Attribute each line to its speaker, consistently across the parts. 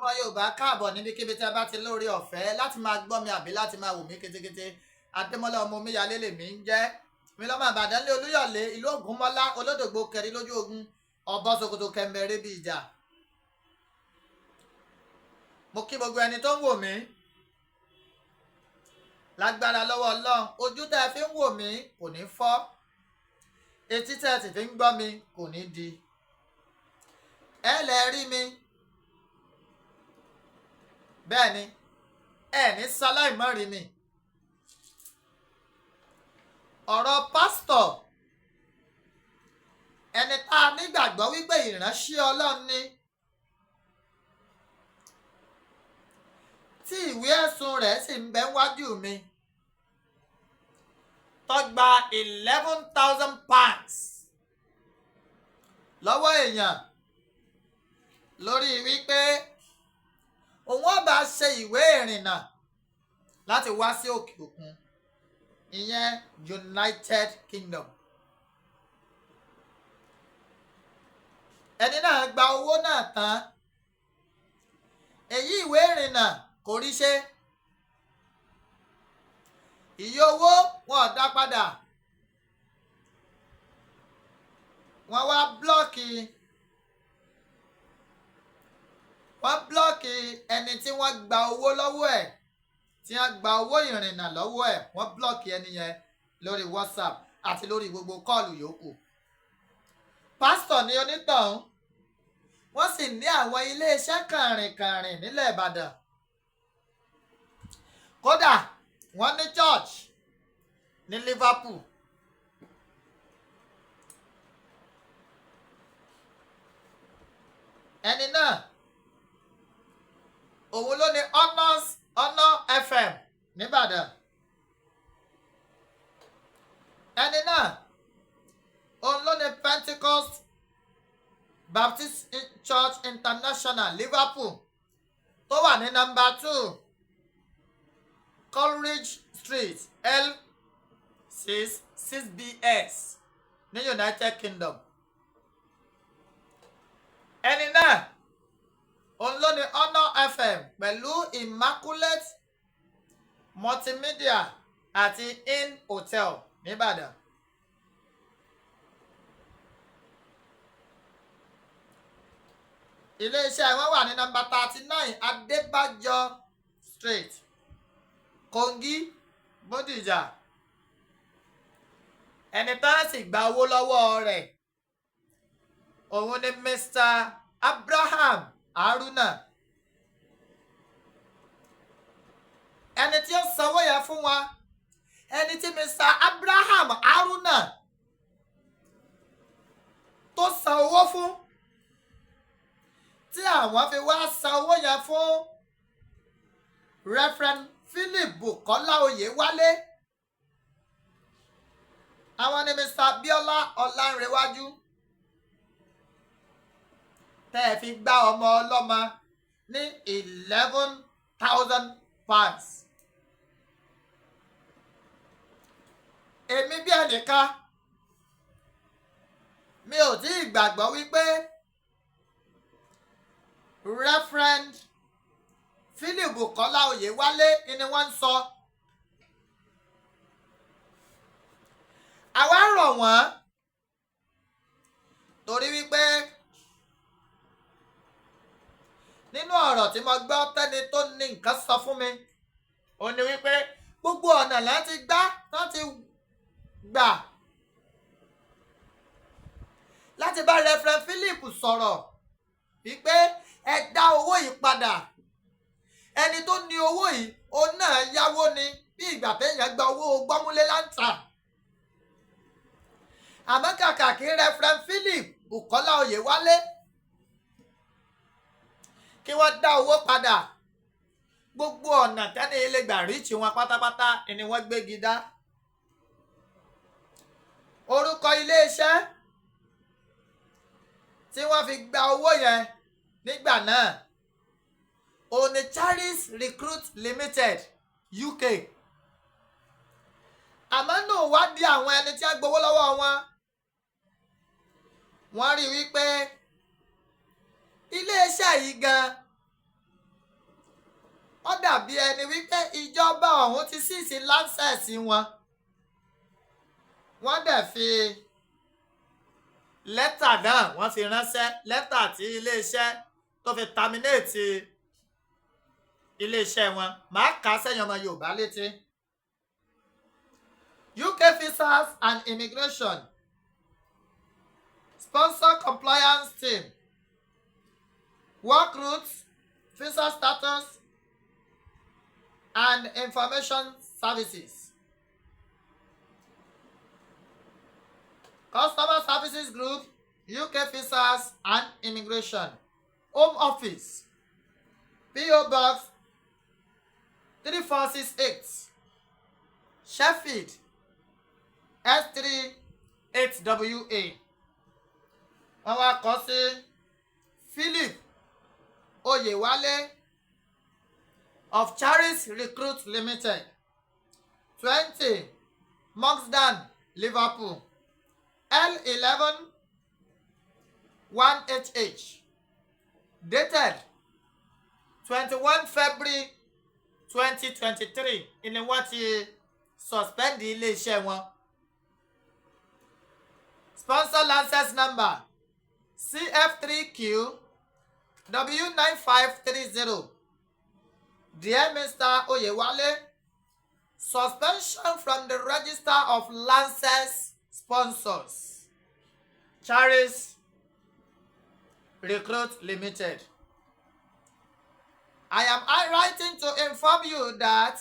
Speaker 1: ọmọ Yorùbá káàbọ̀ níbikíbi tí a bá ti lórí ọ̀fẹ́ láti máa gbọ́ mi àbí láti máa wò mí ketekete. Adémọ́lá ọmọ omíyalé lèmi ń jẹ́. Mi lọ́mọ Ìbàdàn lé Olúyọ̀lé ìlú Ògúnmọ́lá olódògbò kẹrí lójú ogun ọ̀bọ ṣòkòtò kẹ̀mbẹ̀rẹ̀ bí ìjà. Mo kí gbogbo ẹni tó ń wò mí lágbára lọ́wọ́ Ọlọ́run. Ojú tẹ́ ẹ fi ń wò mí kò ní fọ́, etí tẹ́ ẹ sì fi ń gbọ́ mi kò ní di. Ẹ lè rí mi bẹ́ẹ̀ ni ẹ ní sáláìmọ́ rí mi. Ọ̀rọ̀ pásítọ̀ ẹni tá a nígbàgbọ́ wípé ìránṣẹ́ Ọlọ́run ni, tí ìwé ẹ̀sùn rẹ̀ sì ń bẹ wájú mi, tó gba 11,000 pounds lọ́wọ́ èèyàn lórí wípé òun ó bá ṣe ìwé ìrìnnà láti wá sí òkè òkun, ìyẹn United Kingdom. Ẹni náà gba owó náà tán, èyí ìwé ìrìnnà kò rí ṣe, iye owó wọn ò dá padà, wọ́n wá blọ́ọ̀kì ẹni tí wọ́n gba owó lọ́wọ́ ẹ̀, tí wọ́n gba owó ìrìnnà lọ́wọ́ ẹ̀, wọ́n blọ́ọ̀kì ẹni yẹn lórí WhatsApp àti lórí gbogbo kọ́ọ̀lù yòókù. Pásítọ̀ ní onítọ̀hún, wọ́n sì ní àwọn iléeṣẹ́ kàrìnkàrìn nílẹ̀ Ìbàdàn. Kódà wọ́n ní church ní Liverpool. Ẹni náà òun ló ní Honor FM nìbàdàn. Ẹni náà òun ló ní Pentecost Baptist Church International Liverpool tó wà ní nọ́mbà 2 Coleridge Street L6 ní United Kingdom. Ẹni náà òun ló ní Honor FM pẹ̀lú Immaculate Multimedia àti In Hotel nìbàdàn. Iléeṣẹ́ wọn wà ní nọ́mbà 39 Adébájọ Street, Kongi, Bódìjà. Ẹni tá a sì gba owó lọ́wọ́ rẹ̀ òun ni Mr. Abraham Haruna. Ẹni tí ó sanwó yẹn fún wa, ẹni tí Mr. Abraham Haruna tó san owó fún, tí àwọn fi wá san owó yẹn fún Revr BUKOLA Oyewale. Àwọn ni Mr. Biola Ọlánrewájú tẹ́ ẹ fi gbá ọmọ ọlọ́mọ ní 11,000 pounds. Èmi bí ẹnìkan mi ò tí ì gbàgbọ́ wípé Reverend BUKOLA Oyewale ni wọ́n ń sọ. Àwa rọ̀ wọ́n torí wípé nínú ọ̀rọ̀ tí mo gbọ́ tẹ́ni tó ní nǹkan sọ fún mi, ó ní wípé gbogbo ọ̀nà láti gbà láti bá Reverend Philip sọ̀rọ̀ wípé ẹ dá owó yìí padà. Ẹni tó ní owó yìí òun náà yáwó ni, bí ìgbà téèyàn gba owó gbọ́múlé láǹtà. Àmọ́ kàkà kí Reverend BUKOLA Oyewale kí wọ́n dá owó padà, gbogbo ọ̀nà tẹ́ni ilé gbà ríìchì wọn pátápátá ni wọ́n gbégi dá. Orúkọ iléeṣẹ́ tí wọ́n fi gba owó yẹn nígbà náà òun ni Charis Recruit Limited UK. Àmọ́ nù wádìí àwọn ẹni tí wọ́n gbowó lọ́wọ́ wọn, wọ́n rí wípé iléeṣẹ́ yìí gan ó dàbí ẹni wípé ìjọba ọ̀hún ti ṣíìsì láńsẹ̀sì wọn. Wọ́n dẹ̀ fi lẹ́tà náà wọ́n fi ránṣẹ́, lẹ́tà tí iléeṣẹ́ tó fi terminate iléeṣẹ́ wọn. Màá kà á sẹ́yìn ọmọ Yorùbá létí. UK Visas and Immigration Sponsor Compliance Team, Work Routes, Visa Status and Information Services. Customer Services Group, UK Visas and Immigration. Home Office, PO Box 3468, Sheffield, S3 8WA. Wọ́n wá kọ sí Philip Oyewale of Charis Recruit Limited, 20 Moxdan, Liverpool, L11 1HH. Dated 21 February 2023. Ìní wọ́n ti suspend ilé-iṣẹ́ wọn. Sponsor license number CF3Q W9530. Dear Mr. Oyewale, suspension from the register of license sponsors, Charis Recruit Limited. I am writing to inform you that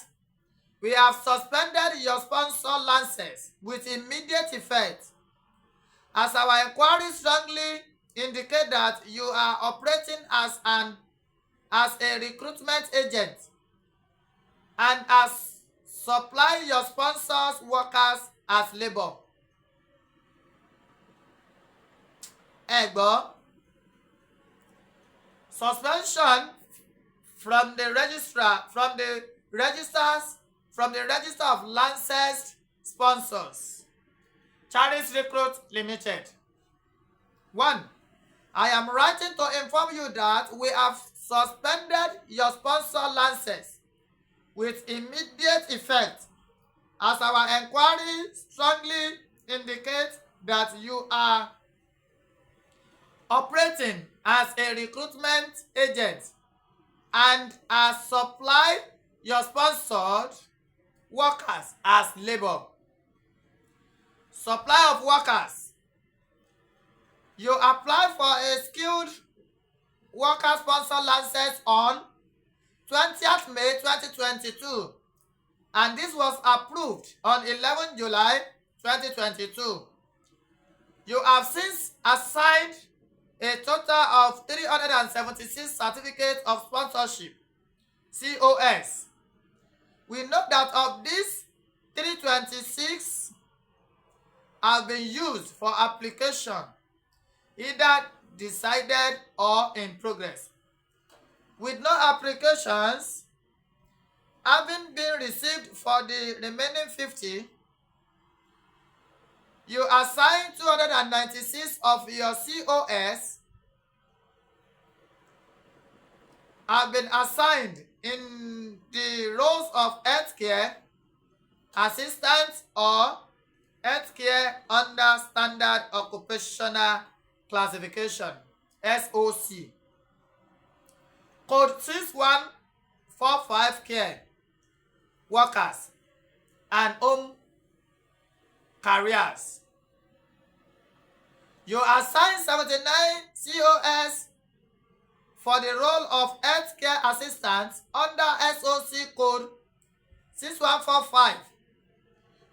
Speaker 1: we have suspended your sponsor license with immediate effect, as our inquiries strongly indicate that you are operating as a recruitment agent and as supply your sponsors workers as labor. Ẹ̀gbọ́n, suspension from the register of licensed sponsors, Charis Recruit Limited. 1. I am writing to inform you that we have suspended your sponsor license with immediate effect, as our inquiry strongly indicates that you are operating as a recruitment agent and as supply your sponsored workers as labor. Supply of workers. You apply for a skilled worker sponsor license on 20th May 2022, and this was approved on 11 July 2022. You have since assigned a total of 376 certificates of sponsorship, COS. We note that of these, 326 have been used for application, either decided or in progress. With no applications having been received for the remaining 50, you assign 296 of your COS have been assigned in the roles of healthcare assistant or healthcare under standard occupational classification, SOC. Code 6145 care workers and home careers. You assign 79 COS for the role of healthcare assistant under SOC code 6145.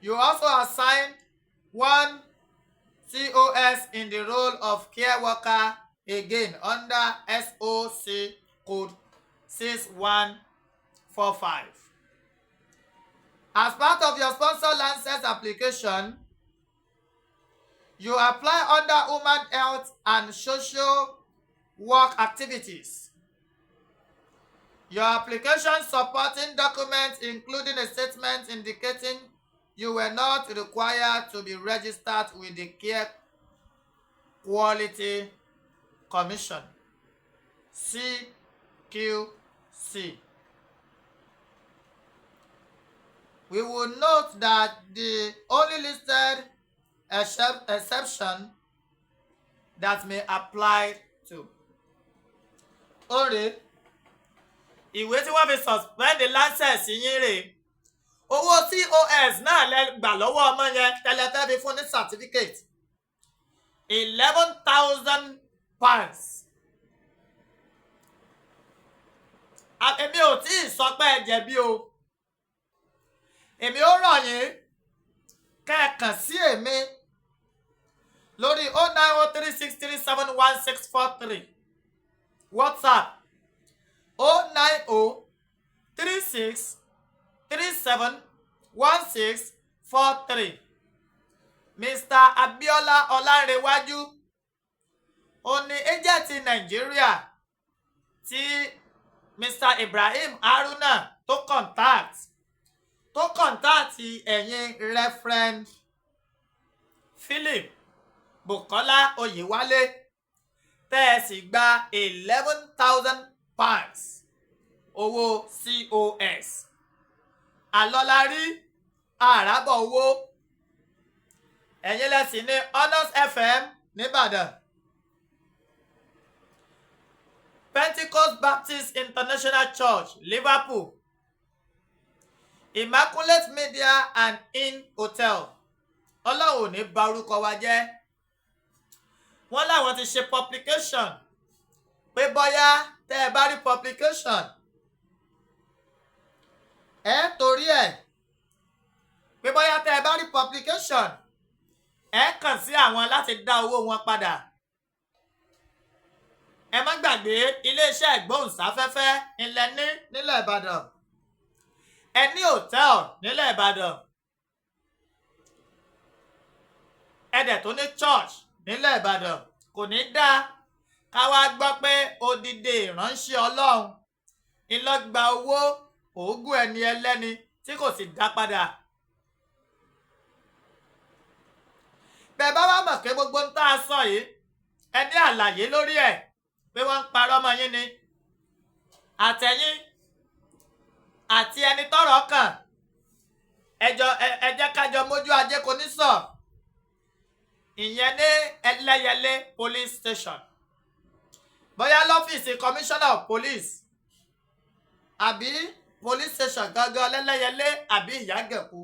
Speaker 1: You also assign 1 COS in the role of care worker, again under SOC code 6145. As part of your sponsor license application, you apply under Human Health and Social Work Activities. Your application supporting documents including a statement indicating you were not required to be registered with the Care Quality Commission, CQC. We will note that the only listed exception that may apply to. Ore, ìwé tí wọ́n fi suspend license yín rè. Owó COS náà lẹ gbà lọ́wọ́ ọmọ yẹn tẹ́lẹ̀ fẹ́ fi fún ní certificate. 11,000 pounds. Èmi ò tí ì sọ pé ẹ jẹ̀bi o. Èmi ó rọ̀ yín kẹ́ẹ̀kan sí èmi lórí 09036371643 WhatsApp 09036371643. Mr. Abiola Ọlánrewájú ó ní agent Nàìjíríà tí Mr. Ibrahim Haruna tó contact ẹ̀yin Reverend Philip BUKOLA Oyewale tẹ́ ẹ sì gba 11,000 pounds owó COS. Àlọ́lárí àràbọ̀ owó. Ẹ̀yin lẹ́sìn ní Honors FM nìbàdàn. Pentecost Baptist International Church Liverpool. Immaculate Media and Inn Hotel. Ọlọ́run ò ní bà orúkọ wa jẹ́. Wọ́n láwọn ti ṣe publication pé bóyá tẹ́ ẹ bá rí publication ẹ torí ẹ̀ pé bóyá tẹ́ ẹ bá rí publication ẹ kàn sí àwọn láti dá owó wọn padà. Ẹ má gbàgbé iléeṣẹ́ ìgbóhùnsáfẹ́fẹ́ ilẹ̀ ní nílẹ̀ Ìbàdàn. Ẹ ní hòtẹ́ẹ̀lì nílẹ̀ Ìbàdàn. Ẹ dẹ̀ tó ní church nílẹ̀ Ìbàdàn. Kò ní dáa ká wá gbọ́ pé odidi ìránṣẹ́ Ọlọ́run ìlọ́gba owó òógùn ẹni ẹlẹ́ni tí kò sì dá padà. Bẹ́ẹ̀ bá wá mọ̀ pé gbogbo ń tá a sọ yìí ẹ ní àlàyé lórí ẹ̀ pé wọ́n ń parọ́ mọ́ yín ni. Àtẹ̀yìn àti ẹni tọ́rọ̀ kàn ẹ jẹ́ kájọ mójú ajé kò ní sọ. Ìyẹn ní Ẹlẹ́yẹlé police station. Bóyá lọ́fíìsì commissioner of police àbí police station gangan lẹ́lẹ́yẹlé àbí Ìyágẹ̀kú.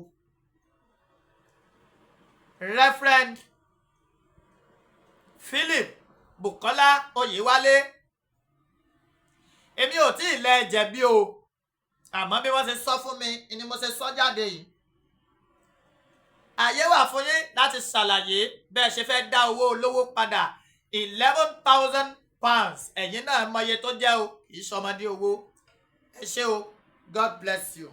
Speaker 1: Reverend Philip BUKOLA Oyewale. Èmi ò tí ì lẹ jẹ̀bi o. Àmọ́ bí wọ́n ṣe sọ fún mi ni mo ṣe sọ jáde yìí. Àyè wà fún yín láti ṣàlàyé bẹ́ẹ̀ ṣe fẹ́ dá owó olówó padà 11,000 pounds. Ẹ̀yin náà mọ iye tó jẹ́ o, kì í ṣọmọdé owó. Ẹ ṣé o, God bless you.